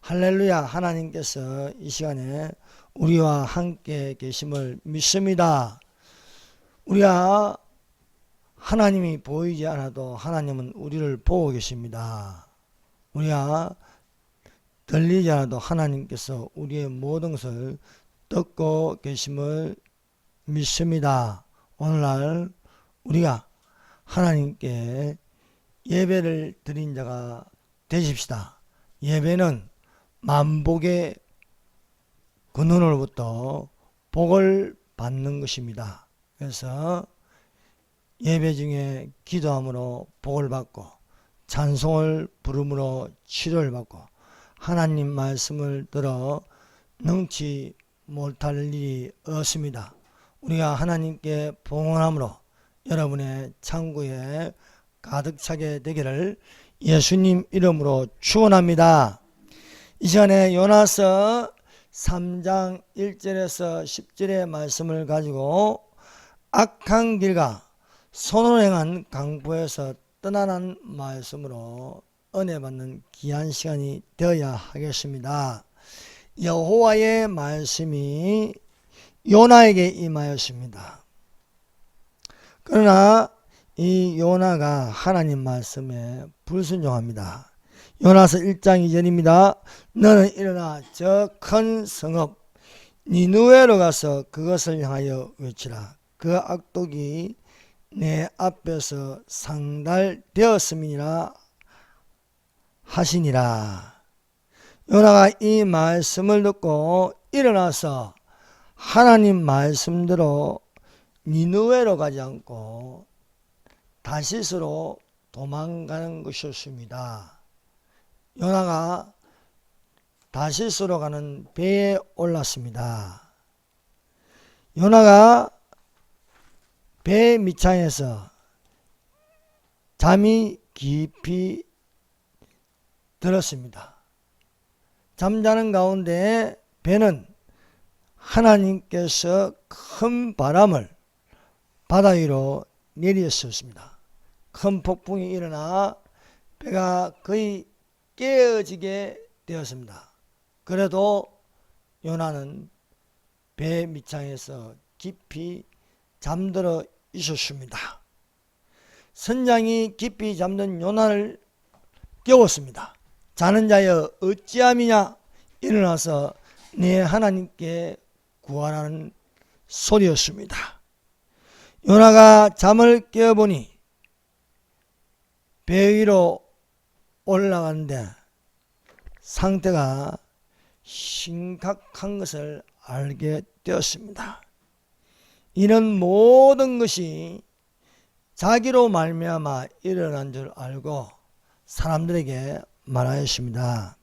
할렐루야. 하나님께서 이 시간에 우리와 함께 계심을 믿습니다. 우리가 하나님이 보이지 않아도 하나님은 우리를 보고 계십니다. 우리가 들리지 않아도 하나님께서 우리의 모든 것을 듣고 계심을 믿습니다. 오늘날 우리가 하나님께 예배를 드린 자가 되십시다. 예배는 만복의 근원으로부터 복을 받는 것입니다. 그래서 예배 중에 기도함으로 복을 받고 찬송을 부름으로 치료를 받고 하나님 말씀을 들어 능치 못할 일이 없습니다. 우리가 하나님께 봉헌함으로 여러분의 창고에 가득 차게 되기를 예수님 이름으로 축원합니다. 이 시간에 요나서 3장 1절에서 10절의 말씀을 가지고 악한 길과 손으로 행한 강포에서 떠나는 말씀으로 은혜 받는 귀한 시간이 되어야 하겠습니다. 여호와의 말씀이 요나에게 임하였습니다. 그러나 이 요나가 하나님 말씀에 불순종합니다. 요나서 1장 2절입니다. 너는 일어나 저 큰 성읍 니느웨로 가서 그것을 향하여 외치라. 그 악독이 내 앞에서 상달되었음이니라 하시니라. 요나가 이 말씀을 듣고 일어나서 하나님 말씀대로 니느웨로 가지 않고 다시스로 도망가는 것이었습니다. 요나가 다시스로 가는 배에 올랐습니다. 요나가 배 밑창에서 잠이 깊이 들었습니다. 잠자는 가운데 배는 하나님께서 큰 바람을 바다 위로 내리셨습니다. 큰 폭풍이 일어나 배가 거의 깨어지게 되었습니다. 그래도 요나는 배 밑창에서 깊이 잠들어 있었습니다. 선장이 깊이 잠든 요나를 깨웠습니다. 자는 자여 어찌함이냐, 일어나서 내 하나님께 구하라는 소리였습니다. 요나가 잠을 깨어보니 배 위로 올라가는데 상태가 심각한 것을 알게 되었습니다. 이런 모든 것이 자기로 말미암아 일어난 줄 알고 사람들에게 말하였습니다.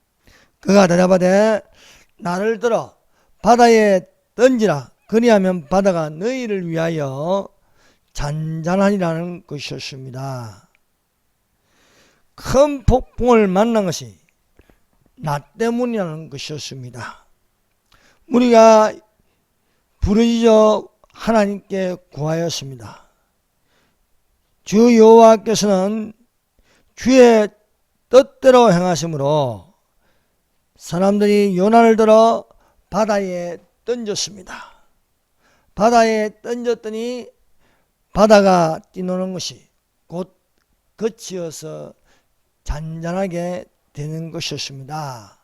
그가 대답하되 나를 들어 바다에 던지라. 그리하면 바다가 너희를 위하여 잔잔하리라는 것이었습니다. 큰 폭풍을 만난 것이 나 때문이라는 것이었습니다. 우리가 부르짖어 하나님께 구하였습니다. 주 여호와께서는 주의 뜻대로 행하심으로 사람들이 요나를 들어 바다에 던졌습니다. 바다에 던졌더니 바다가 뛰노는 것이 곧 그치어서 잔잔하게 되는 것이었습니다.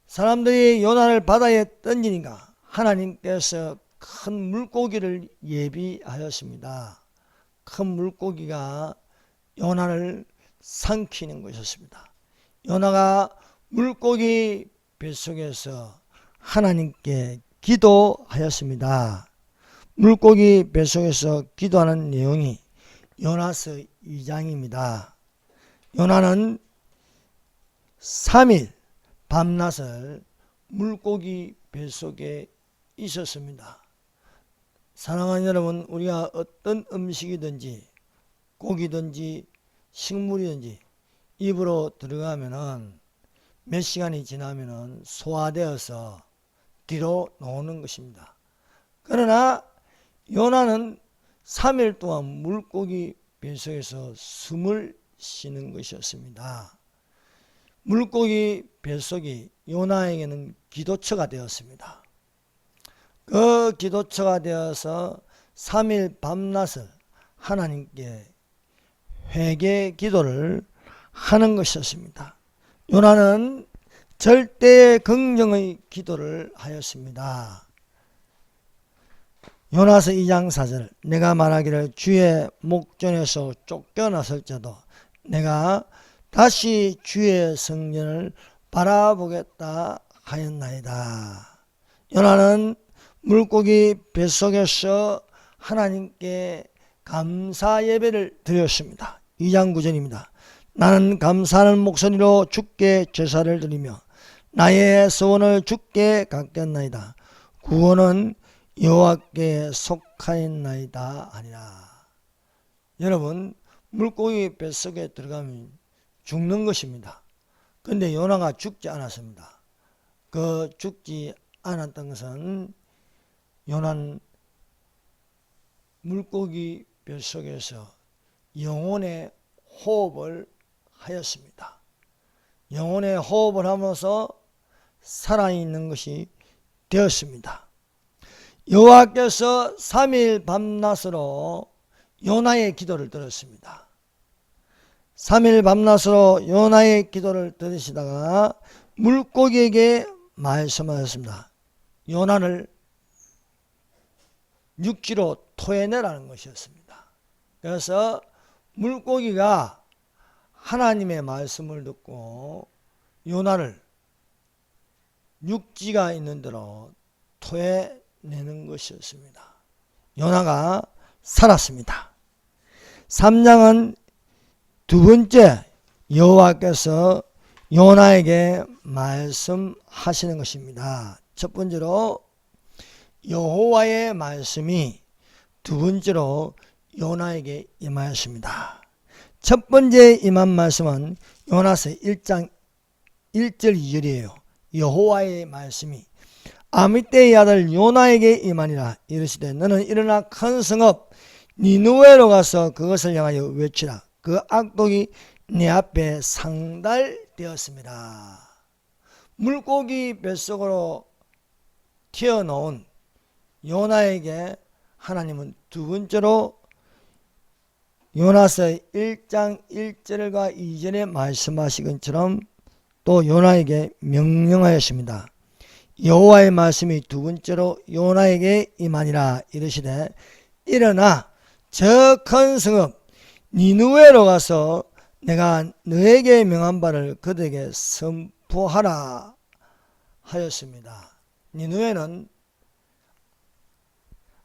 사람들이 요나를 바다에 던지니까 하나님께서 큰 물고기를 예비하였습니다. 큰 물고기가 요나를 삼키는 것이었습니다. 요나가 물고기 뱃속에서 하나님께 기도하였습니다. 물고기 뱃속에서 기도하는 내용이 요나서 2장입니다. 요나는 3일 밤낮을 물고기 뱃속에 있었습니다. 사랑하는 여러분, 우리가 어떤 음식이든지 고기든지 식물이든지 입으로 들어가면은 몇 시간이 지나면은 소화되어서 뒤로 나오는 것입니다. 그러나 요나는 3일 동안 물고기 뱃속에서 숨을 쉬는 것이었습니다. 물고기 뱃속이 요나에게는 기도처가 되었습니다. 그 기도처가 되어서 3일 밤낮을 하나님께 회개 기도를 하는 것이었습니다. 요나는 절대 긍정의 기도를 하였습니다. 요나서 2장 4절 내가 말하기를 주의 목전에서 쫓겨났을지라도 내가 다시 주의 성전을 바라보겠다 하였나이다. 요나는 물고기 뱃속에서 하나님께 감사 예배를 드렸습니다. 2장 9절입니다. 나는 감사하는 목소리로 주께 제사를 드리며 나의 소원을 주께 갚겠나이다. 구원은 여호와께 속하였나이다 아니라. 여러분, 물고기 뱃속에 들어가면 죽는 것입니다. 그런데 요나가 죽지 않았습니다. 그 죽지 않았던 것은 요나는 물고기 뱃속에서 영혼의 호흡을 하였습니다. 영혼의 호흡을 하면서 살아있는 것이 되었습니다. 여호와께서 3일 밤낮으로 요나의 기도를 들었습니다. 3일 밤낮으로 요나의 기도를 들으시다가 물고기에게 말씀하셨습니다. 요나를 육지로 토해내라는 것이었습니다. 그래서 물고기가 하나님의 말씀을 듣고 요나를 육지가 있는 데로 토해내는 것이었습니다. 요나가 살았습니다. 3장은 두 번째 여호와께서 요나에게 말씀하시는 것입니다. 첫 번째로 여호와의 말씀이 두 번째로 요나에게 임하였습니다. 첫 번째 임한 말씀은 요나서 1장 1절 2절이에요. 여호와의 말씀이 아미떼의 아들 요나에게 임하니라. 이르시되 너는 일어나 큰 성읍 니느웨로 가서 그것을 향하여 외치라. 그 악독이 내 앞에 상달되었습니다. 물고기 뱃속으로 튀어나온 요나에게 하나님은 두 번째로 요나서 1장 1절과 2절에 말씀하신 것처럼 또 요나에게 명령하였습니다. 여호와의 말씀이 두 번째로 요나에게 임하니라. 이르시되 일어나 저 큰 성읍 니느웨로 가서 내가 너에게 명한 바를 그들에게 선포하라 하였습니다. 니느웨는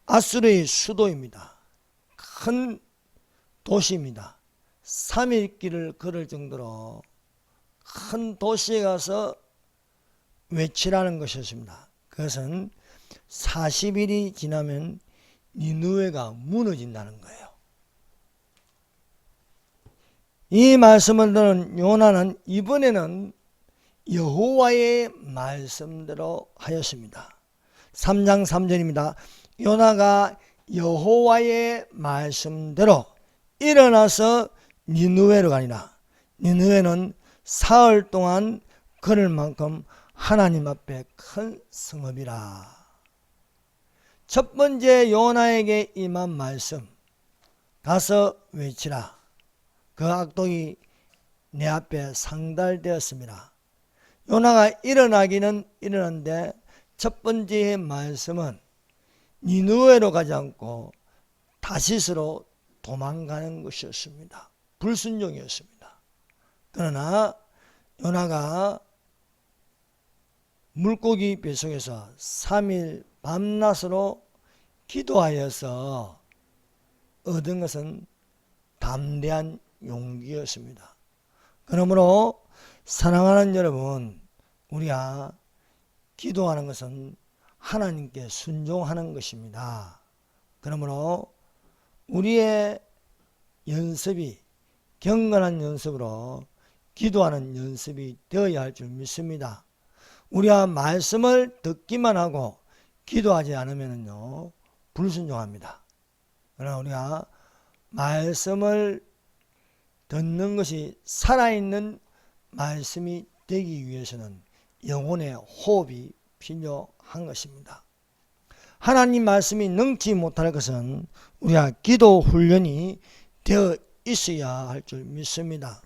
아수르의 수도입니다. 큰 도시입니다. 3일 길을 걸을 정도로 큰 도시에 가서 외치라는 것이었습니다. 그것은 40일이 지나면 니느웨가 무너진다는 거예요. 이 말씀을 들은 요나는 이번에는 여호와의 말씀대로 하였습니다. 3장 3절입니다. 요나가 여호와의 말씀대로 일어나서 니느웨로 가니라. 니느웨는 사흘 동안 걸을 만큼 하나님 앞에 큰 성읍이라. 첫 번째 요나에게 임한 말씀, 가서 외치라. 그 악독이 내 앞에 상달되었습니다. 요나가 일어나기는 일어났는데 첫 번째 말씀은 니느웨로 가지 않고 다시스로 도망가는 것이었습니다. 불순종이었습니다. 그러나 요나가 물고기 뱃속에서 3일 밤낮으로 기도하여서 얻은 것은 담대한 용기였습니다. 그러므로 사랑하는 여러분, 우리가 기도하는 것은 하나님께 순종하는 것입니다. 그러므로 우리의 연습이 경건한 연습으로 기도하는 연습이 되어야 할 줄 믿습니다. 우리가 말씀을 듣기만 하고 기도하지 않으면요 불순종합니다. 그러나 우리가 말씀을 듣는 것이 살아있는 말씀이 되기 위해서는 영혼의 호흡이 필요한 것입니다. 하나님 말씀이 능치 못할 것은 우리가 기도 훈련이 되어 있어야 할 줄 믿습니다.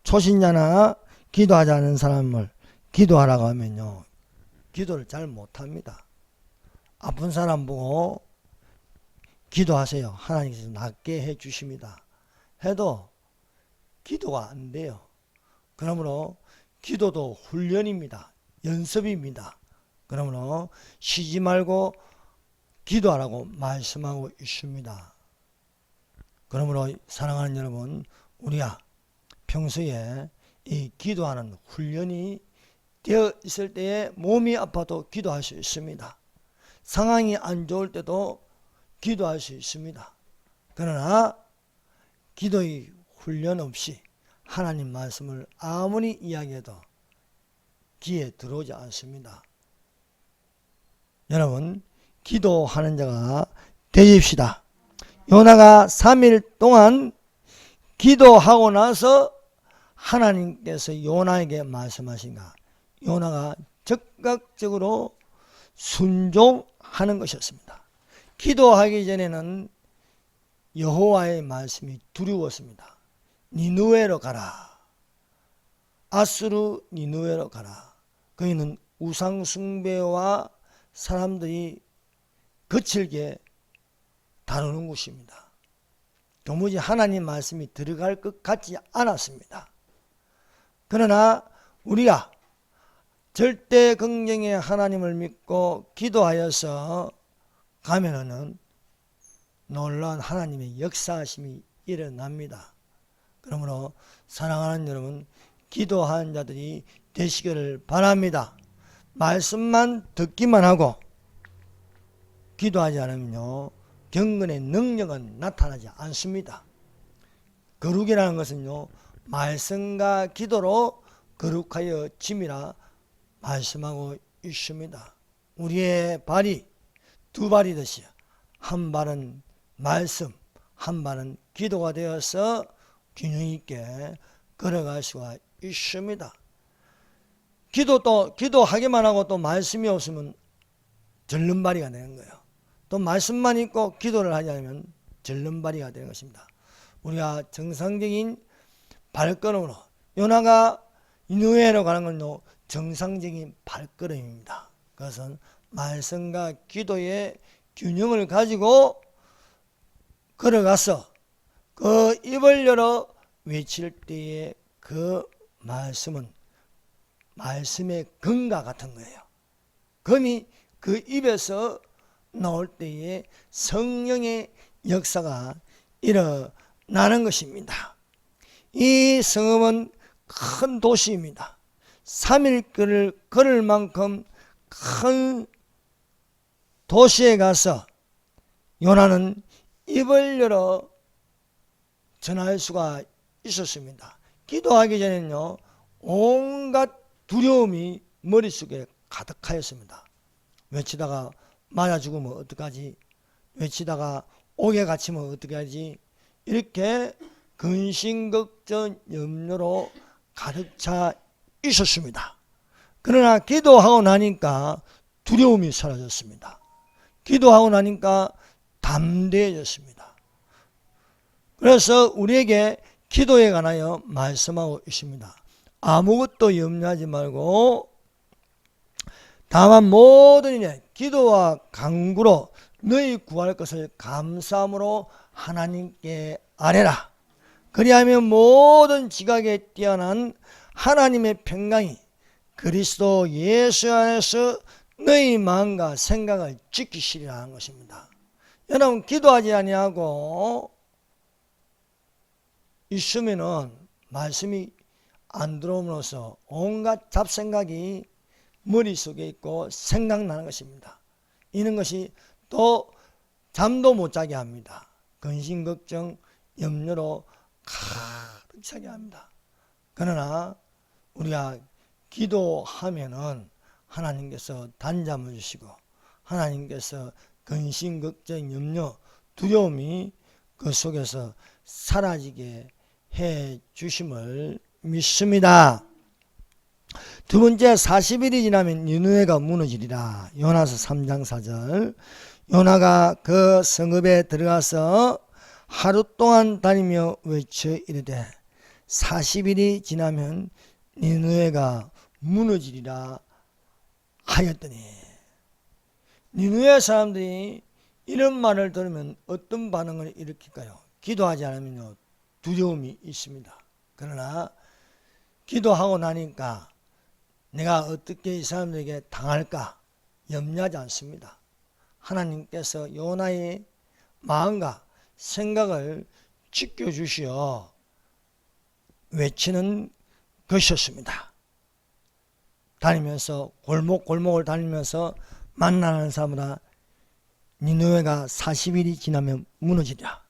초신자나 기도하지 않은 사람을 기도하라고 하면요, 기도를 잘 못합니다. 아픈 사람 보고 기도하세요. 하나님께서 낫게 해주십니다. 해도 기도가 안 돼요. 그러므로 기도도 훈련입니다. 연습입니다. 그러므로 쉬지 말고 기도하라고 말씀하고 있습니다. 그러므로 사랑하는 여러분, 우리가 평소에 이 기도하는 훈련이 되어 있을 때에 몸이 아파도 기도할 수 있습니다. 상황이 안 좋을 때도 기도할 수 있습니다. 그러나 기도의 훈련 없이 하나님 말씀을 아무리 이야기해도 귀에 들어오지 않습니다. 여러분, 기도하는 자가 되십시다. 요나가 3일 동안 기도하고 나서 하나님께서 요나에게 말씀하신가? 요나가 즉각적으로 순종하는 것이었습니다. 기도하기 전에는 여호와의 말씀이 두려웠습니다. 니느웨로 가라. 아수르 니느웨로 가라. 거기는 우상 숭배와 사람들이 거칠게 다루는 곳입니다. 도무지 하나님 말씀이 들어갈 것 같지 않았습니다. 그러나 우리가 절대 긍정의 하나님을 믿고 기도하여서 가면은 놀라운 하나님의 역사하심이 일어납니다. 그러므로 사랑하는 여러분, 기도하는 자들이 되시기를 바랍니다. 말씀만 듣기만 하고 기도하지 않으면요, 경건의 능력은 나타나지 않습니다. 거룩이라는 것은요, 말씀과 기도로 거룩하여 짐이라 말씀하고 있습니다. 우리의 발이 두 발이듯이 한 발은 말씀, 한 발은 기도가 되어서 균형 있게 걸어갈 수가 있습니다. 기도하기만 하고 또 말씀이 없으면 절름발이가 되는 거예요. 또 말씀만 있고 기도를 하지 않으면 절름발이가 되는 것입니다. 우리가 정상적인 발걸음으로, 요나가 니느웨로 가는 건 정상적인 발걸음입니다. 그것은 말씀과 기도의 균형을 가지고 걸어가서 그 입을 열어 외칠 때에 그 말씀은 말씀의 금과 같은 거예요. 금이 그 입에서 나올 때에 성령의 역사가 일어나는 것입니다. 이 성읍은 큰 도시입니다. 3일길을 걸을 만큼 큰 도시에 가서 요나는 입을 열어 전할 수가 있었습니다. 기도하기 전에는요, 온갖 두려움이 머릿속에 가득하였습니다. 외치다가 맞아 죽으면 어떡하지? 외치다가 옥에 갇히면 어떡하지? 이렇게 근심, 걱정, 염려로 가득 차 있었습니다. 그러나 기도하고 나니까 두려움이 사라졌습니다. 기도하고 나니까 담대해졌습니다. 그래서 우리에게 기도에 관하여 말씀하고 있습니다. 아무것도 염려하지 말고 다만 모든 일에 기도와 간구로 너희 구할 것을 감사함으로 하나님께 아뢰라. 그리하면 모든 지각에 뛰어난 하나님의 평강이 그리스도 예수 안에서 너희 마음과 생각을 지키시리라 하는 것입니다. 여러분, 기도하지 아니하고 있으면은 말씀이 안 들어옴으로써 온갖 잡생각이 머릿속에 있고 생각나는 것입니다. 이런 것이 또 잠도 못 자게 합니다. 근심, 걱정, 염려로 가득 차게 합니다. 그러나 우리가 기도하면은 하나님께서 단잠을 주시고 하나님께서 근심, 걱정, 염려, 두려움이 그 속에서 사라지게 해 주심을 믿습니다. 두 번째, 40일이 지나면 니느웨가 무너지리라. 요나서 3장 4절. 요나가 그 성읍에 들어가서 하루 동안 다니며 외쳐 이르되 40일이 지나면 니느웨가 무너지리라 하였더니, 니느웨 사람들이 이런 말을 들으면 어떤 반응을 일으킬까요? 기도하지 않으면 두려움이 있습니다. 그러나 기도하고 나니까 내가 어떻게 이 사람들에게 당할까 염려하지 않습니다. 하나님께서 요나의 마음과 생각을 지켜주시어 외치는 것이었습니다. 다니면서 골목골목을 다니면서 만나는 사람마다 니느웨가 40일이 지나면 무너지리라.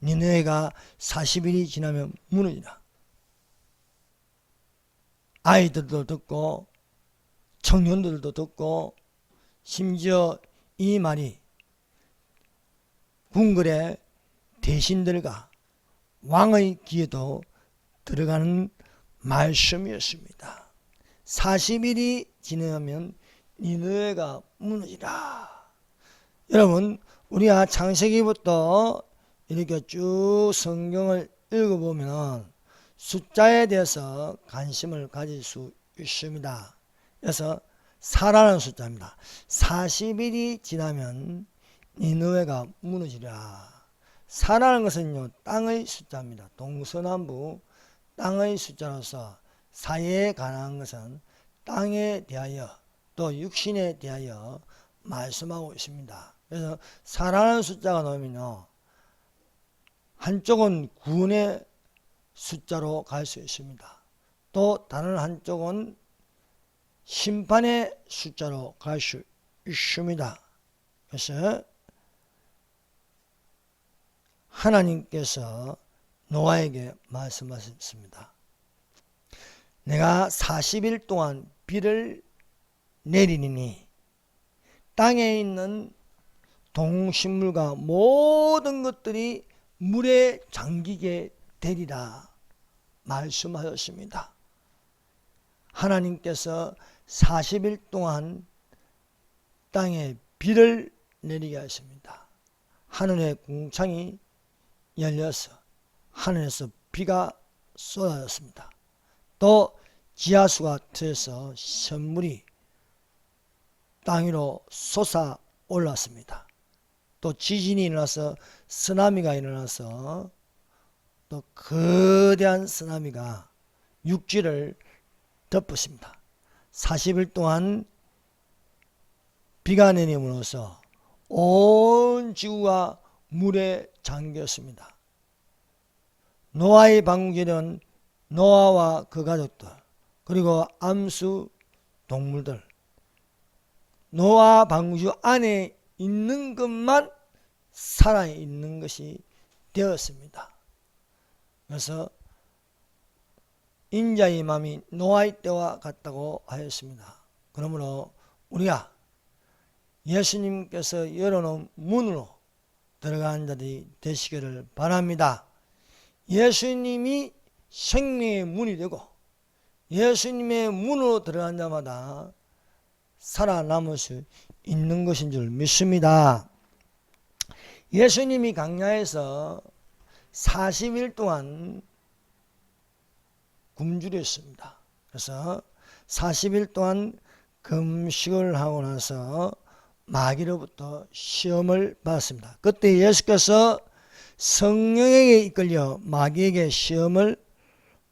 니느웨가 40일이 지나면 무너지리라. 아이들도 듣고 청년들도 듣고 심지어 이 말이 궁궐의 대신들과 왕의 귀에도 들어가는 말씀이었습니다. 40일이 지나면 니느웨가 무너지라. 여러분, 우리가 창세기부터 이렇게 쭉 성경을 읽어보면 숫자에 대해서 관심을 가질 수 있습니다. 그래서 4라는 숫자입니다. 40일이 지나면 니느웨가 무너지리라. 4라는 것은요, 땅의 숫자입니다. 동서남북 땅의 숫자로서 4에 관한 것은 땅에 대하여 또 육신에 대하여 말씀하고 있습니다. 그래서 4라는 숫자가 나오면요, 한쪽은 구원의 숫자로 갈 수 있습니다. 또 다른 한쪽은 심판의 숫자로 갈 수 있습니다. 그래서 하나님께서 노아에게 말씀하셨습니다. 내가 40일 동안 비를 내리니 땅에 있는 동식물과 모든 것들이 물에 잠기게 되리라 말씀하셨습니다. 하나님께서 40일 동안 땅에 비를 내리게 하십니다. 하늘의 궁창이 열려서 하늘에서 비가 쏟아졌습니다. 또 지하수가 트여서 샘물이 땅 위로 솟아 올랐습니다. 또 지진이 일어나서 쓰나미가 일어나서 또 거대한 쓰나미가 육지를 덮었습니다. 40일 동안 비가 내림으로써 온 지구가 물에 잠겼습니다. 노아의 방주에는 노아와 그 가족들, 그리고 암수 동물들, 노아 방주 안에 있는 것만 살아있는 것이 되었습니다. 그래서 인자의 마음이 노아의 때와 같다고 하였습니다. 그러므로 우리가 예수님께서 열어놓은 문으로 들어가는 자들이 되시기를 바랍니다. 예수님이 생명의 문이 되고 예수님의 문으로 들어간 자마다 살아남을 수 있는 것인 줄 믿습니다. 예수님이 광야에서 40일 동안 굶주렸습니다. 그래서 40일 동안 금식을 하고 나서 마귀로부터 시험을 받았습니다. 그때 예수께서 성령에게 이끌려 마귀에게 시험을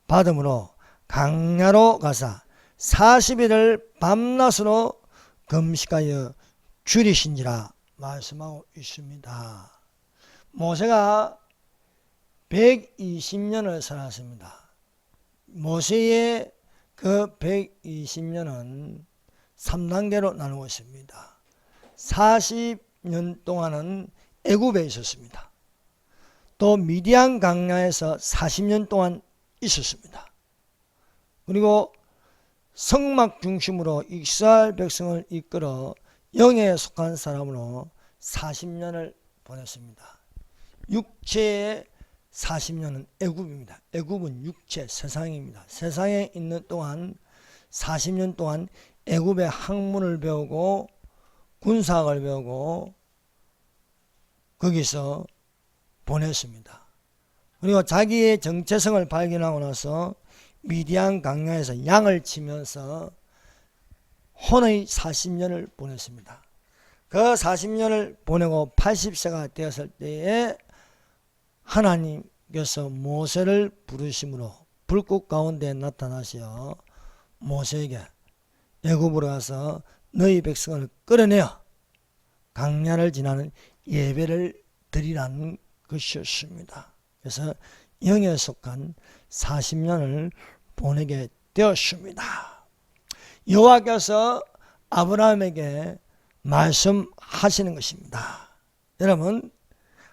받음으로 광야로 가사 40일을 밤낮으로 금식하여 줄이신지라 말씀하고 있습니다. 모세가 120년을 살았습니다. 모세의 그 120년은 3단계로 나누고 있습니다. 40년 동안은 애굽에 있었습니다. 또 미디안 광야에서 40년 동안 있었습니다. 그리고 성막 중심으로 이스라엘 백성을 이끌어 영에 속한 사람으로 40년을 보냈습니다. 육체의 40년은 애굽입니다. 애굽은 육체, 세상입니다. 세상에 있는 동안 40년 동안 애굽의 학문을 배우고 군사학을 배우고 거기서 보냈습니다. 그리고 자기의 정체성을 발견하고 나서 미디안 강야에서 양을 치면서 혼의 40년을 보냈습니다. 그 40년을 보내고 80세가 되었을 때에 하나님께서 모세를 부르심으로 불꽃 가운데 나타나시어 모세에게 애굽으로 가서 너희 백성을 끌어내어 강야를 지나는 예배를 드리라는 것이었습니다. 그래서 영에 속한 40년을 보내게 되었습니다. 여호와께서 아브라함에게 말씀하시는 것입니다. 여러분,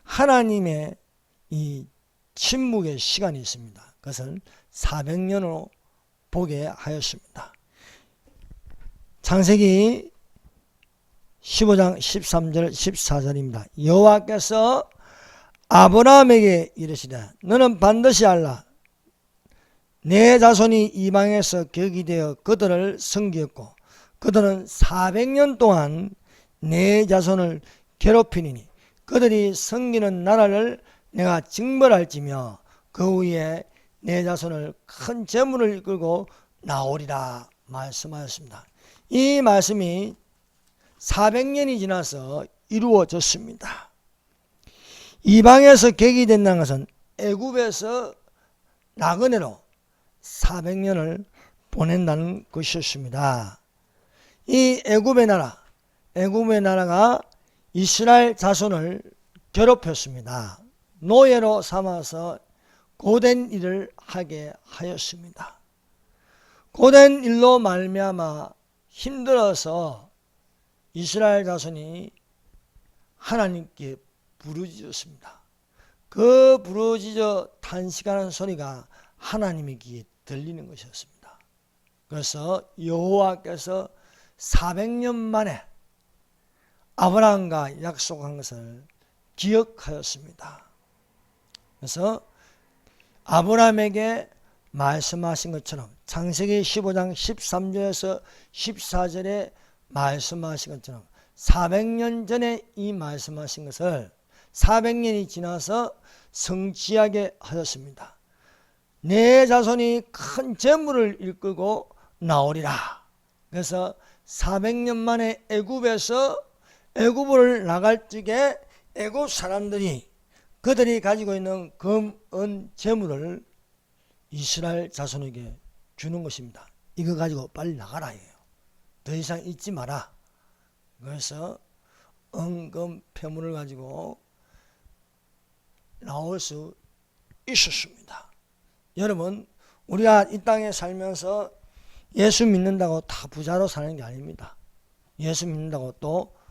하나님의 이 침묵의 시간이 있습니다. 그것을 400년으로 보게 하였습니다. 창세기 15장 13절 14절입니다. 여호와께서 아브라함에게 이르시되 너는 반드시 알라. 내 자손이 이방에서 격이 되어 그들을 섬기었고 그들은 400년 동안 내 자손을 괴롭히니 그들이 섬기는 나라를 내가 징벌할지며 그 후에 내 자손을 큰 재물을 이끌고 나오리라 말씀하였습니다. 이 말씀이 400년이 지나서 이루어졌습니다. 이방에서 격이 된다는 것은 애굽에서 나그네로 400년을 보낸다는 것이었습니다. 이 애굽의 나라가 이스라엘 자손을 괴롭혔습니다. 노예로 삼아서 고된 일을 하게 하였습니다. 고된 일로 말미암아 힘들어서 이스라엘 자손이 하나님께 부르짖었습니다. 그 부르짖어 탄식하는 소리가 하나님의 귀에 들리는 것이었습니다. 그래서 여호와께서 400년 만에 아브라함과 약속한 것을 기억하였습니다. 그래서 아브라함에게 말씀하신 것처럼 창세기 15장 13절에서 14절에 말씀하신 것처럼 400년 전에 이 말씀하신 것을 400년이 지나서 성취하게 하셨습니다. 내 자손이 큰 재물을 이끌고 나오리라. 그래서 400년 만에 애굽을 나갈 적에 애굽 사람들이 그들이 가지고 있는 금, 은, 재물을 이스라엘 자손에게 주는 것입니다. 이거 가지고 빨리 나가라 해요. 더 이상 있지 마라. 그래서 은금 폐물을 가지고 나올 수 있었습니다. 여러분, 우리가 이 땅에 살면서 예수 믿는다고 다 부자로 사는 게 아닙니다. 예수 믿는다고 또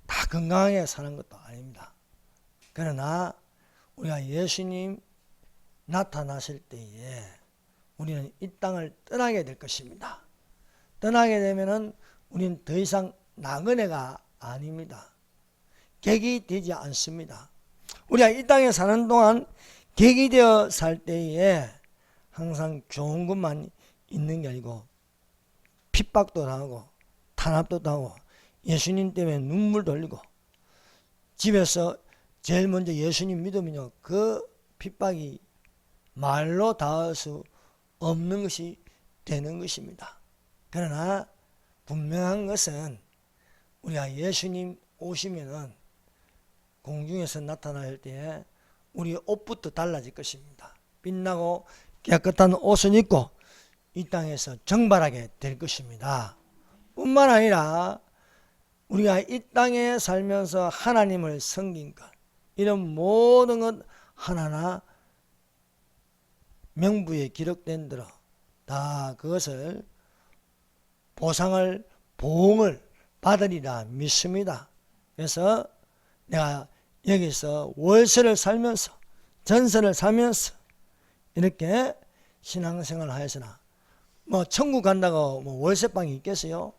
다 건강하게 사는 것도 아닙니다. 그러나 우리가 예수님 나타나실 때에 우리는 이 땅을 떠나게 될 것입니다. 떠나게 되면은 우리는 더 이상 나그네가 아닙니다. 객이 되지 않습니다. 우리가 이 땅에 사는 동안 객이 되어 살 때에 항상 좋은 것만 있는 게 아니고 핍박도 당하고 탄압도 당하고 예수님 때문에 눈물도 흘리고 집에서 제일 먼저 예수님 믿으면요 그 핍박이 말로 닿을 수 없는 것이 되는 것입니다. 그러나 분명한 것은 우리가 예수님 오시면은 공중에서 나타날 때에 우리 옷부터 달라질 것입니다. 빛나고 깨끗한 옷을 입고 이 땅에서 정발하게 될 것입니다. 뿐만 아니라 우리가 이 땅에 살면서 하나님을 섬긴 것 이런 모든 것 하나하나 명부에 기록된 대로 다 그것을 보상을 보응을 받으리라 믿습니다. 그래서 내가 여기서 월세를 살면서 전세를 살면서 이렇게 신앙생활을 하였으나 뭐 천국 간다고 뭐 월세방이 있겠어요?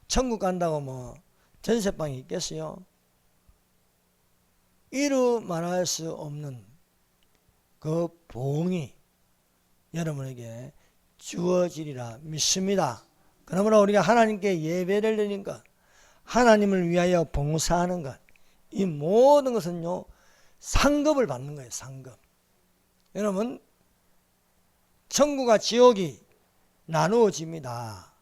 천국 간다고 뭐 전세방이 있겠어요? 이루 말할 수 없는 그 보응이 여러분에게 주어지리라 믿습니다. 그러므로 우리가 하나님께 예배를 드리는 것, 하나님을 위하여 봉사하는 것, 이 모든 것은요 상급을 받는 거예요. 상급. 여러분, 천국과 지옥이 나누어집니다.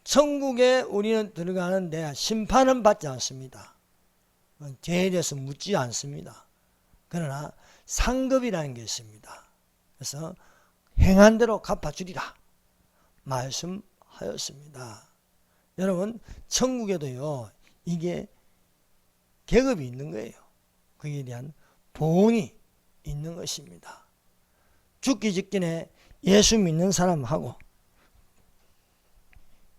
천국에 우리는 들어가는데 심판은 받지 않습니다. 죄에 대해서 묻지 않습니다. 그러나 상급이라는 게 있습니다. 그래서 행한 대로 갚아주리라 말씀하였습니다. 여러분, 천국에도요 이게 계급이 있는 거예요. 그에 대한 보응이 있는 것입니다. 죽기 직전에 예수 믿는 사람하고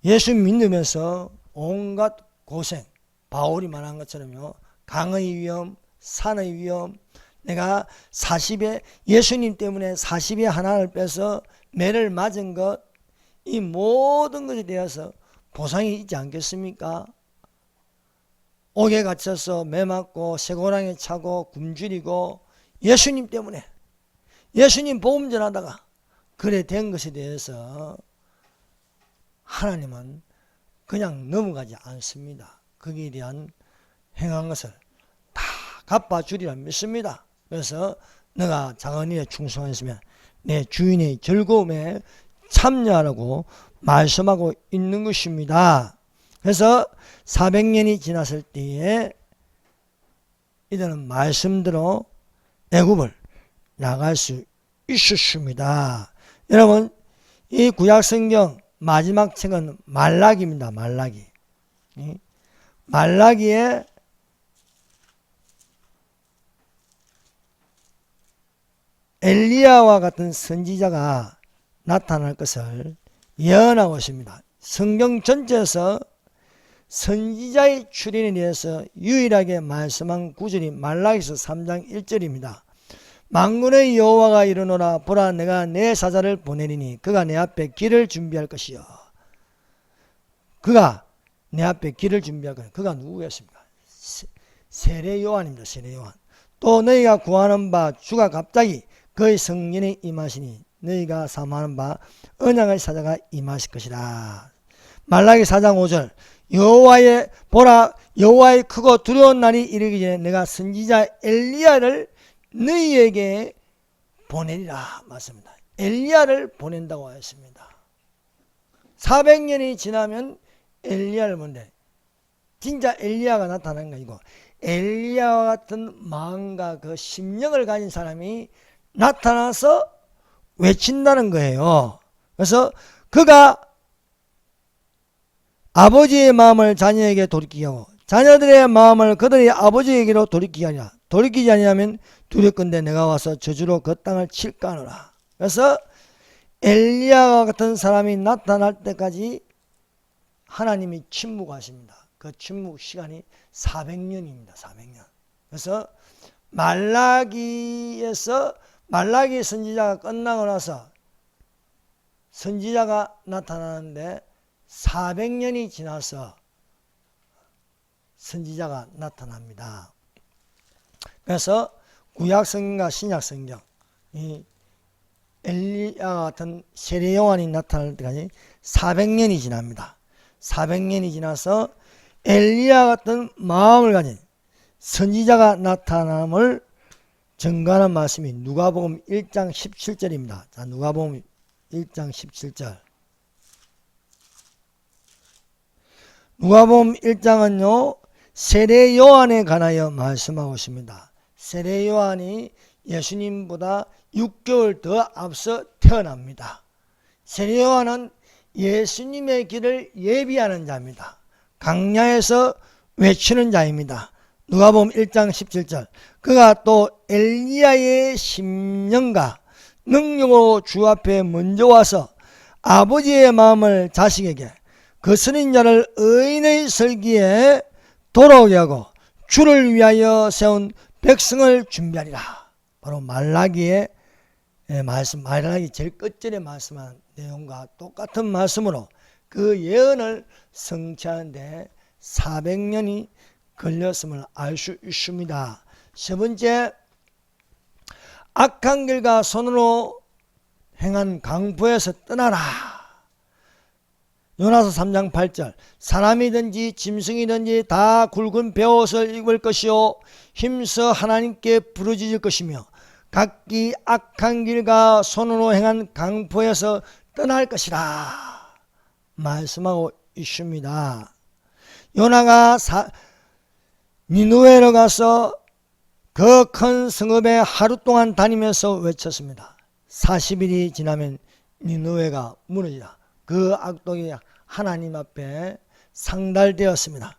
예수 믿으면서 온갖 고생, 바울이 말한 것처럼요, 강의 위험, 산의 위험, 내가 40에 예수님 때문에 40에 하나를 빼서 매를 맞은 것, 이 모든 것에 대해서 보상이 있지 않겠습니까? 옥에 갇혀서 매 맞고 쇠고랑에 차고 굶주리고 예수님 때문에, 예수님 복음 전하다가 그래 된 것에 대해서 하나님은 그냥 넘어가지 않습니다. 거기에 대한 행한 것을 다 갚아주리라 믿습니다. 그래서 너가 작은 일에 충성했으면 내 주인의 즐거움에 참여하라고 말씀하고 있는 것입니다. 그래서 400년이 지났을 때에 이들은 말씀대로 애굽을 나갈 수 있었습니다. 여러분, 이 구약성경 마지막 책은 말라기입니다. 말라기. 말라기에 엘리야와 같은 선지자가 나타날 것을 예언하고 있습니다. 성경 전체에서 선지자의 출현에 대해서 유일하게 말씀한 구절이 말라기서 3장 1절입니다. 만군의 여호와가 이르노라, 보라 내가 내 사자를 보내리니 그가 내 앞에 길을 준비할 것이요. 그가 내 앞에 길을 준비할 것이요. 그가 누구였습니까? 세례 요한입니다. 세례 요한. 또 너희가 구하는 바 주가 갑자기 그의 성전에 임하시니 너희가 사모하는 바 언약의 사자가 임하실 것이라. 말라기 4장 5절. 여호와의 보라 여호와의 크고 두려운 날이 이르기 전에 내가 선지자 엘리야를 너희에게 보내리라 맞습니다. 엘리야를 보낸다고 하였습니다. 400년이 지나면 엘리야를 보내. 진짜 엘리야가 나타난 거 아니고 엘리야와 같은 마음과 그 심령을 가진 사람이 나타나서 외친다는 거예요. 그래서 그가 아버지의 마음을 자녀에게 돌이키게 하고 자녀들의 마음을 그들의 아버지에게로 돌이키게 하냐. 돌이키지 아니하면 두렵건대 내가 와서 저주로 그 땅을 칠까 하노라. 그래서 엘리야와 같은 사람이 나타날 때까지 하나님이 침묵하십니다. 그 침묵 시간이 400년입니다. 400년. 그래서 말라기에서 말라기 선지자가 끝나고 나서 선지자가 나타나는데 400년이 지나서 선지자가 나타납니다. 그래서 구약성경과 신약성경, 이 엘리야 같은 세례 요한이 나타날 때까지 400년이 지납니다. 400년이 지나서 엘리야 같은 마음을 가진 선지자가 나타남을 증거하는 말씀이 누가복음 1장 17절입니다. 자, 누가복음 1장 17절. 누가복음 1장은요 세례 요한에 관하여 말씀하고 있습니다. 세례 요한이 예수님보다 6개월 더 앞서 태어납니다. 세례 요한은 예수님의 길을 예비하는 자입니다. 강야에서 외치는 자입니다. 누가복음 1장 17절. 그가 또 엘리야의 심령과 능력으로 주 앞에 먼저 와서 아버지의 마음을 자식에게 거스린 자를 의인의 설기에 돌아오게 하고 주를 위하여 세운 백성을 준비하리라. 바로 말라기의 말씀, 말라기 제일 끝절에 말씀한 내용과 똑같은 말씀으로 그 예언을 성취하는데 400년이 걸렸음을 알 수 있습니다. 세 번째, 악한 길과 손으로 행한 강포에서 떠나라. 요나서 3장 8절 사람이든지 짐승이든지 다 굵은 베옷을 입을 것이요 힘써 하나님께 부르짖을 것이며 각기 악한 길과 손으로 행한 강포에서 떠날 것이라 말씀하고 있습니다. 요나가 니느웨로 가서 그 큰 성읍에 하루 동안 다니면서 외쳤습니다. 40일이 지나면 니느웨가 무너지라. 그 악독이 하나님 앞에 상달되었습니다.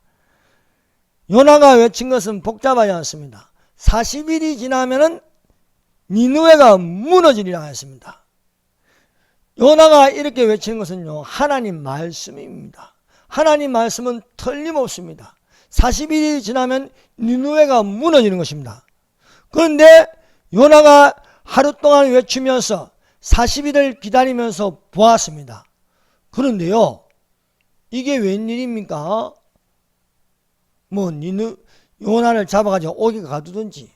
요나가 외친 것은 복잡하지 않습니다. 40일이 지나면은 니느웨가 무너지리라 했습니다. 요나가 이렇게 외치는 것은요, 하나님 말씀입니다. 하나님 말씀은 틀림없습니다. 40일이 지나면 니느웨가 무너지는 것입니다. 그런데 요나가 하루 동안 외치면서 40일을 기다리면서 보았습니다. 그런데요, 이게 웬일입니까? 요나를 잡아가지고 오기가 가두든지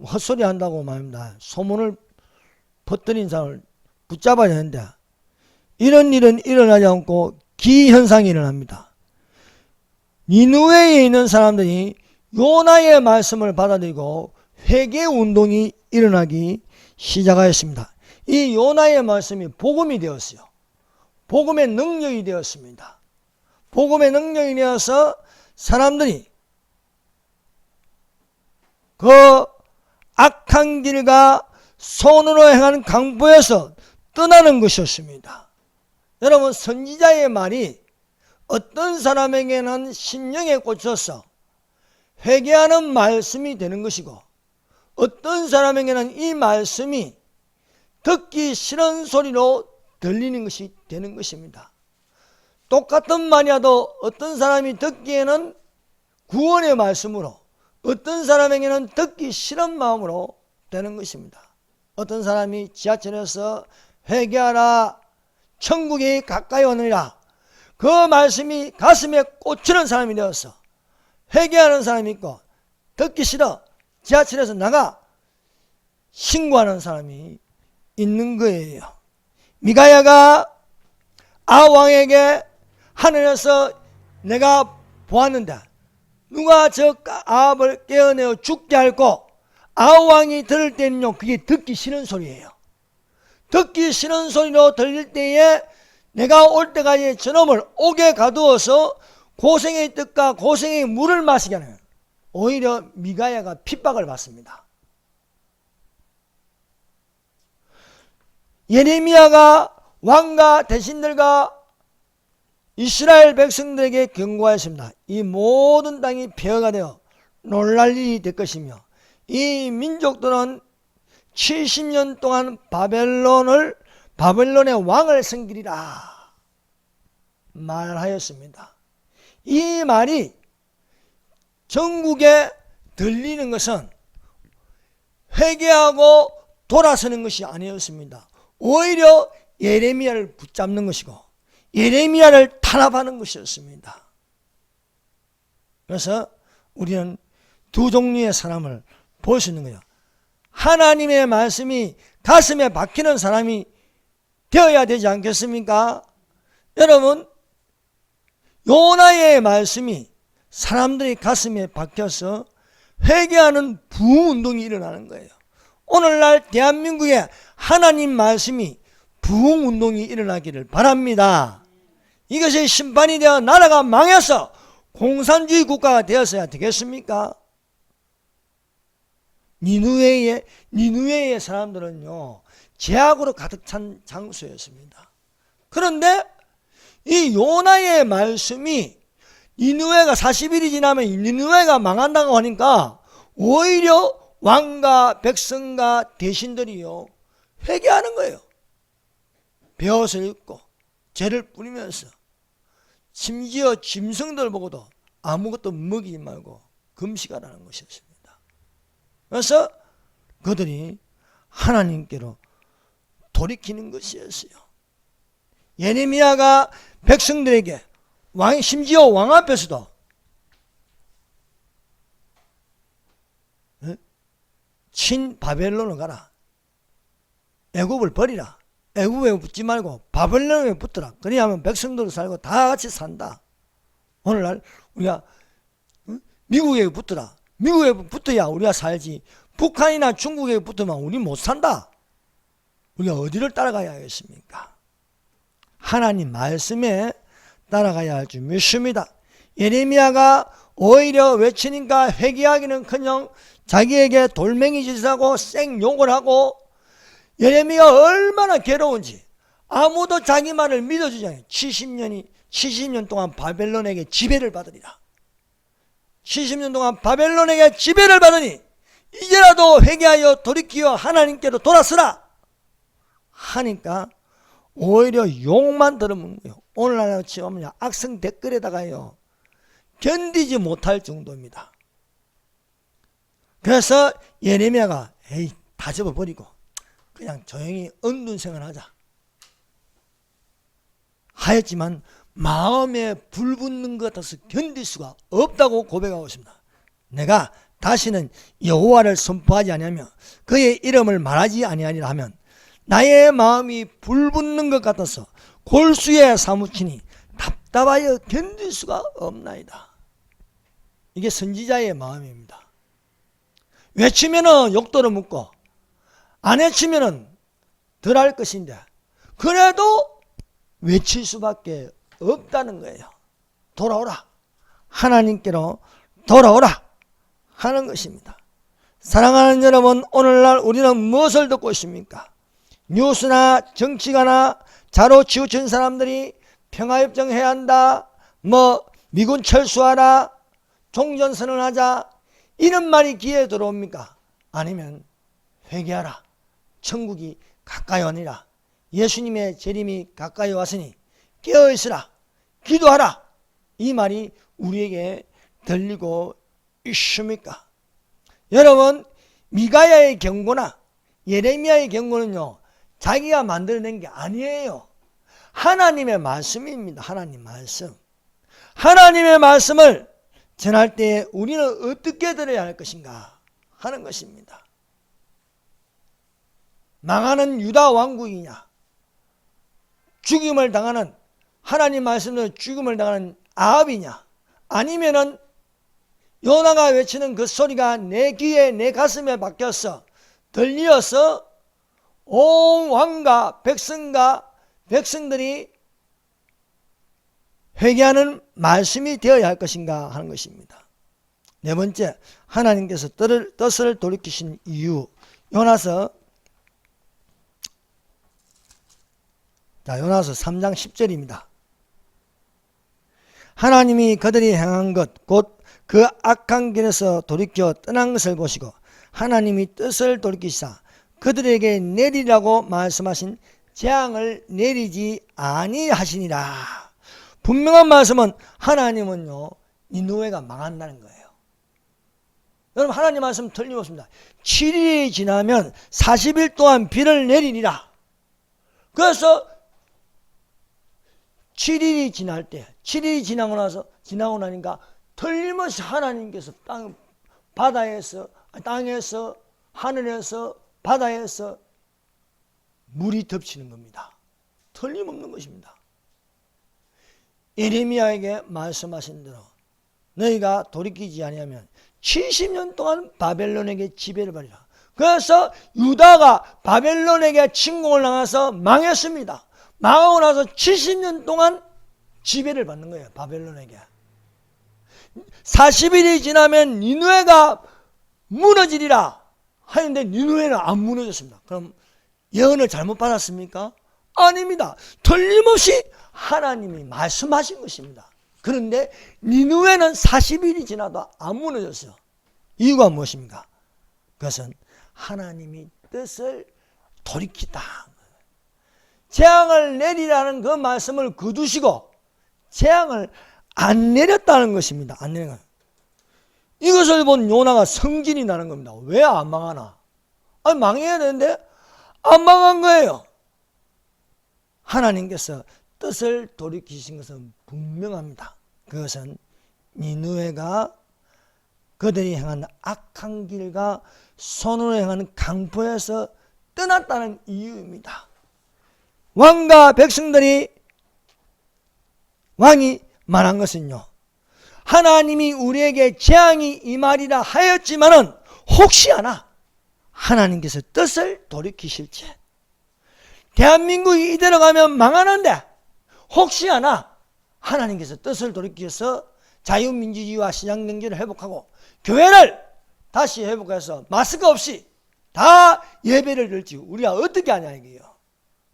헛소리 한다고 말입니다. 소문을 퍼뜨린 사람을 붙잡아야 하는데 이런 일은 일어나지 않고 기현상이 일어납니다. 니느웨에 있는 사람들이 요나의 말씀을 받아들이고 회개운동이 일어나기 시작하였습니다. 이 요나의 말씀이 복음이 되었어요. 복음의 능력이 되었습니다. 복음의 능력이 되어서 사람들이 그 악한 길과 손으로 행하는 강포에서 떠나는 것이었습니다. 여러분, 선지자의 말이 어떤 사람에게는 심령에 꽂혀서 회개하는 말씀이 되는 것이고 어떤 사람에게는 이 말씀이 듣기 싫은 소리로 들리는 것이 되는 것입니다. 똑같은 말이라도 어떤 사람이 듣기에는 구원의 말씀으로 어떤 사람에게는 듣기 싫은 마음으로 되는 것입니다. 어떤 사람이 지하철에서 회개하라 천국이 가까이 오느니라 그 말씀이 가슴에 꽂히는 사람이 되어서 회개하는 사람이 있고 듣기 싫어 지하철에서 나가 신고하는 사람이 있는 거예요. 미가야가 아합왕에게 하늘에서 내가 보았는데 누가 저 아합을 깨어내어 죽게 할꼬 아합왕이 들을 때는요 그게 듣기 싫은 소리예요. 듣기 싫은 소리로 들릴 때에 내가 올 때까지 저놈을 옥에 가두어서 고생의 뜻과 고생의 물을 마시게 하는 오히려 미가야가 핍박을 받습니다. 예레미야가 왕과 대신들과 이스라엘 백성들에게 경고하였습니다. 이 모든 땅이 폐허가 되어 놀랄 일이 될 것이며 이 민족들은 70년 동안 바벨론의 왕을 섬기리라 말하였습니다. 이 말이 전국에 들리는 것은 회개하고 돌아서는 것이 아니었습니다. 오히려 예레미야를 붙잡는 것이고 예레미야를 탄압하는 것이었습니다. 그래서 우리는 두 종류의 사람을 볼 수 있는 거예요. 하나님의 말씀이 가슴에 박히는 사람이 되어야 되지 않겠습니까? 여러분, 요나의 말씀이 사람들이 가슴에 박혀서 회개하는 부흥운동이 일어나는 거예요. 오늘날 대한민국에 하나님 말씀이 부흥운동이 일어나기를 바랍니다. 이것이 심판이 되어 나라가 망해서 공산주의 국가가 되었어야 되겠습니까? 니느웨의 사람들은요 죄악으로 가득 찬 장소였습니다. 그런데 이 요나의 말씀이 니느웨가 40일이 지나면 니느웨가 망한다고 하니까 오히려 왕과 백성과 대신들이요 회개하는 거예요. 베옷을 입고 죄를 뿌리면서 심지어 짐승들 보고도 아무것도 먹이지 말고 금식하라는 것이었습니다. 그래서 그들이 하나님께로 돌이키는 것이었어요. 예레미야가 백성들에게 심지어 왕 앞에서도 친 바벨론을 가라 애굽을 버리라 애굽에 붙지 말고 바벨론에 붙더라. 그래야만 백성들도 살고 다 같이 산다. 오늘날 우리가 미국에 붙더라. 미국에 붙어야 우리가 살지. 북한이나 중국에 붙으면 우리 못 산다. 우리가 어디를 따라가야 하겠습니까? 하나님 말씀에 따라가야 할 줄 믿습니다. 예레미야가 오히려 외치니까 회개하기는커녕 자기에게 돌멩이 짓하고 생욕을 하고, 예레미야가 얼마나 괴로운지 아무도 자기 말을 믿어주지 않아요. 70년 동안 바벨론에게 지배를 받으리라. 70년 동안 바벨론에게 지배를 받으니 이제라도 회개하여 돌이키어 하나님께로 돌아서라 하니까 오히려 욕만 들으면 오늘날 치면 악성 댓글에다가요 견디지 못할 정도입니다. 그래서 예레미야가 에이 다 접어버리고 그냥 조용히 은둔생활 하자 하였지만 마음에 불붙는 것 같아서 견딜 수가 없다고 고백하고 있습니다. 내가 다시는 여호와를 선포하지 아니하며 그의 이름을 말하지 아니하리라 하면 나의 마음이 불붙는 것 같아서 골수에 사무치니 답답하여 견딜 수가 없나이다. 이게 선지자의 마음입니다. 외치면은 욕도로 묻고 안 외치면은 덜 할 것인데 그래도 외칠 수밖에 없다는 거예요. 돌아오라. 하나님께로 돌아오라 하는 것입니다. 사랑하는 여러분, 오늘날 우리는 무엇을 듣고 있습니까? 뉴스나 정치가나 자로 치우친 사람들이 평화협정 해야 한다, 미군 철수하라, 종전선언하자, 이런 말이 귀에 들어옵니까? 아니면 회개하라, 천국이 가까이 오니라, 예수님의 재림이 가까이 왔으니 깨어있으라, 기도하라, 이 말이 우리에게 들리고 있습니까? 여러분, 미가야의 경고나 예레미야의 경고는요 자기가 만들어낸 게 아니에요. 하나님의 말씀입니다. 하나님 말씀. 하나님의 말씀을 전할 때 우리는 어떻게 들어야 할 것인가 하는 것입니다. 망하는 유다 왕국이냐, 죽임을 당하는, 하나님 말씀대로 죽임을 당하는 아합이냐, 아니면은 요나가 외치는 그 소리가 내 귀에 내 가슴에 박혀서 들려서 온 왕과 백성들이 회개하는 말씀이 되어야 할 것인가 하는 것입니다. 네 번째, 하나님께서 뜻을 돌이키신 이유. 요나서 3장 10절입니다. 하나님이 그들이 행한 것 곧 그 악한 길에서 돌이켜 떠난 것을 보시고 하나님이 뜻을 돌이키시사 그들에게 내리라고 말씀하신 재앙을 내리지 아니하시니라. 분명한 말씀은 하나님은요 니느웨가 망한다는 거예요. 여러분, 하나님 말씀 틀림없습니다. 7일이 지나면 40일 동안 비를 내리니라. 그래서 7일이 지나고 나니까 틀림없이 하나님께서 땅에서 하늘에서 바다에서 물이 덮치는 겁니다. 틀림없는 것입니다. 예레미야에게 말씀하신 대로 너희가 돌이키지 아니하면 70년 동안 바벨론에게 지배를 받으리라. 그래서 유다가 바벨론에게 침공을 당해서 망했습니다. 망하고 나서 70년 동안 지배를 받는 거예요. 바벨론에게. 40일이 지나면 니느웨가 무너지리라 하는데 니느웨는 안 무너졌습니다. 그럼 예언을 잘못 받았습니까? 아닙니다. 틀림없이 하나님이 말씀하신 것입니다. 그런데 니느웨는 40일이 지나도 안 무너졌어요. 이유가 무엇입니까? 그것은 하나님이 뜻을 돌이키다. 재앙을 내리라는 그 말씀을 거두시고 재앙을 안 내렸다는 것입니다. 안 내린 거예요. 이것을 본 요나가 성질이 나는 겁니다. 왜 안 망하나? 아니, 망해야 되는데 안 망한 거예요. 하나님께서 뜻을 돌이키신 것은 분명합니다. 그것은 니느웨가 그들이 행한 악한 길과 손으로 행하는 강포에서 떠났다는 이유입니다. 왕과 백성들이 왕이 말한 것은요, 하나님이 우리에게 재앙이 임하리라 하였지만은 혹시나 하나님께서 뜻을 돌이키실지, 대한민국이 이대로 가면 망하는데 혹시나 하나님께서 뜻을 돌이켜서 자유민주주의와 시장경제를 회복하고 교회를 다시 회복해서 마스크 없이 다 예배를 드릴지 우리가 어떻게 하냐 이게요.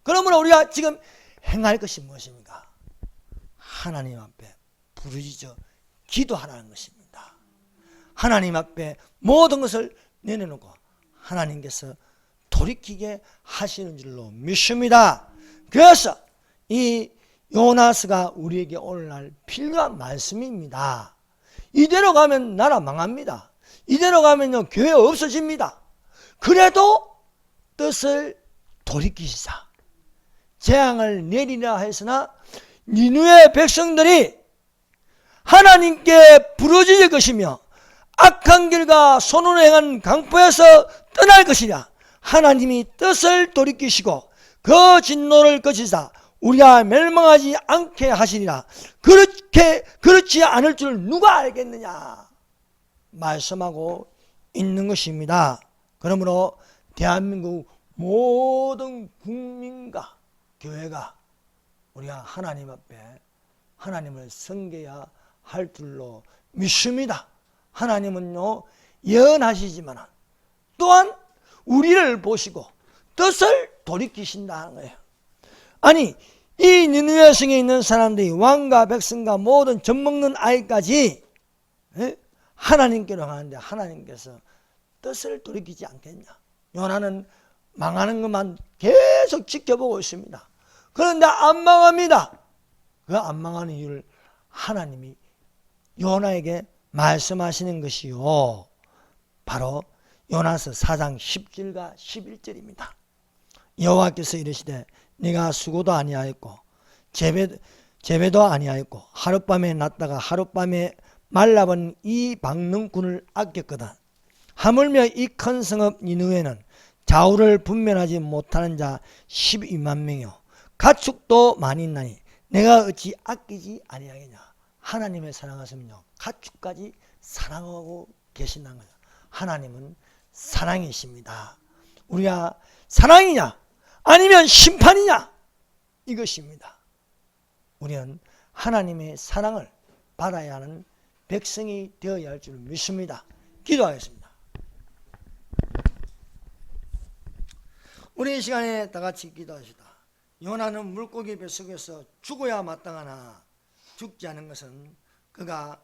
그러므로 우리가 지금 행할 것이 무엇입니까? 하나님 앞에 부르짖어 기도하라는 것입니다. 하나님 앞에 모든 것을 내려놓고 하나님께서 돌이키게 하시는 줄로 믿습니다. 그래서 이 요나스가 우리에게 오늘날 필요한 말씀입니다. 이대로 가면 나라 망합니다. 이대로 가면요 교회 없어집니다. 그래도 뜻을 돌이키시사 재앙을 내리라 했으나 니느웨 백성들이 하나님께 부르짖을 것이며 악한 길과 손으로 행한 강포에서 떠날 것이라. 하나님이 뜻을 돌이키시고 그 진노를 거치사 우리가 멸망하지 않게 하시리라. 그렇지 않을 줄 누가 알겠느냐 말씀하고 있는 것입니다. 그러므로 대한민국 모든 국민과 교회가 우리가 하나님 앞에 하나님을 섬겨야 할 줄로 믿습니다. 하나님은요 예언하시지만 또한 우리를 보시고 뜻을 돌이키신다는 거예요. 아니 이 니느웨 성에 있는 사람들이 왕과 백성과 모든 젖먹는 아이까지 하나님께로 가는데 하나님께서 뜻을 돌이키지 않겠냐. 요나는 망하는 것만 계속 지켜보고 있습니다. 그런데 안 망합니다. 그 안 망하는 이유를 하나님이 요나에게 말씀하시는 것이요 바로 요나서 4장 10절과 11절입니다. 여호와께서 이르시되 네가 수고도 아니하였고 재배도 아니하였고 하룻밤에 났다가 하룻밤에 말라버린 이 박능꾼을 아꼈거든. 하물며 이 큰 성읍 니느웨는 좌우를 분별하지 못하는 자 12만 명이요 가축도 많이 있나니 내가 어찌 아끼지 아니하겠냐. 하나님의 사랑하시면요 가축까지 사랑하고 계신다는 거예요. 하나님은 사랑이십니다. 우리가 사랑이냐 아니면 심판이냐 이것입니다. 우리는 하나님의 사랑을 받아야 하는 백성이 되어야 할 줄 믿습니다. 기도하겠습니다. 우리 이 시간에 다 같이 기도하시다. 요나는 물고기 뱃속에서 죽어야 마땅하나 죽지 않은 것은 그가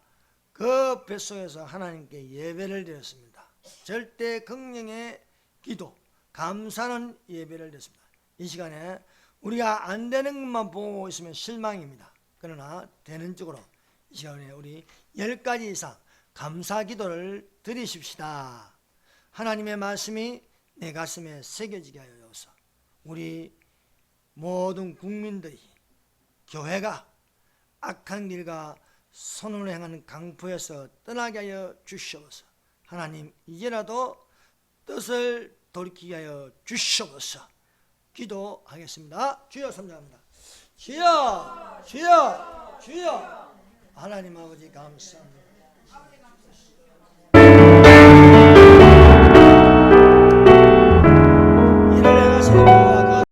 그 뱃속에서 하나님께 예배를 드렸습니다. 절대 긍령의 기도, 감사하는 예배를 드렸습니다. 이 시간에 우리가 안 되는 것만 보고 있으면 실망입니다. 그러나 되는 쪽으로 이 시간에 우리 10가지 이상 감사 기도를 드리십시다. 하나님의 말씀이 내 가슴에 새겨지게 하여서 우리 모든 국민들이 교회가 악한 길과 손으로 행하는 강포에서 떠나게 하여 주시옵소서. 하나님 이제라도 뜻을 돌이키게 하여 주시옵소서. 기도하겠습니다. 주여 삼자합니다. 주여 주여 주여 하나님 아버지 감사합니다.